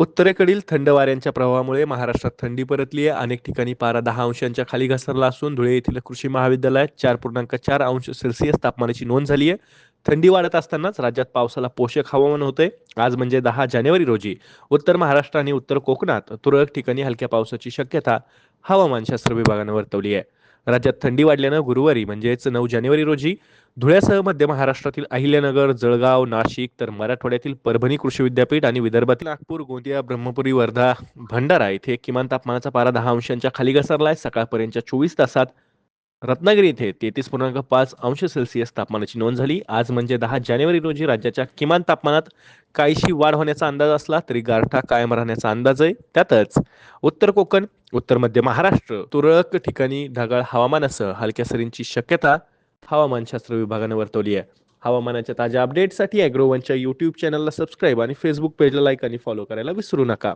उत्तरेकडील थंड वाऱ्यांच्या प्रवाहामुळे महाराष्ट्रात थंडी परतली आहे. अनेक ठिकाणी पारा 10 अंशांच्या खाली घसरला असून धुळे येथील कृषी महाविद्यालयात 4.4 अंश सेल्सिअस तापमानाची नोंद झाली आहे. थंडी वाढत असतानाच राज्यात पावसाला पोषक हवामान होते. आज म्हणजे 10 जानेवारी रोजी उत्तर महाराष्ट्र आणि उत्तर कोकणात तुरळक ठिकाणी हलक्या पावसाची शक्यता हवामानशास्त्र विभागानं वर्तवली आहे. राज्यात थंडी वाढल्यानं गुरुवारी म्हणजेच 9 जानेवारी रोजी धुळ्यासह मध्य महाराष्ट्रातील अहिल्यानगर, जळगाव, नाशिक तर मराठवाड्यातील परभणी कृषी विद्यापीठ आणि विदर्भातील नागपूर, गोंदिया, ब्रह्मपुरी, वर्धा, भंडारा येथे किमान तापमानाचा पारा 10 अंशांच्या खाली घसरलाय. सकाळपर्यंतच्या 24 तासात रत्नागिरी येथे 33.5 अंश सेल्सिअस तापमानाची नोंद झाली. आज म्हणजे 10 जानेवारी रोजी राज्याच्या किमान तापमानात काहीशी वाढ होण्याचा अंदाज असला तरी गारठा कायम राहण्याचा अंदाज आहे. त्यातच उत्तर कोकण, उत्तर मध्य महाराष्ट्र तुरळक ठिकाणी ढगाळ हवामानासह हलक्या सरींची शक्यता हवामानशास्त्र विभागानं वर्तवली आहे. हवामानाच्या ताज्या अपडेटसाठी ॲग्रोवनच्या यूट्यूब चॅनलला सबस्क्राईब आणि फेसबुक पेजला लाईक आणि फॉलो करायला विसरू नका.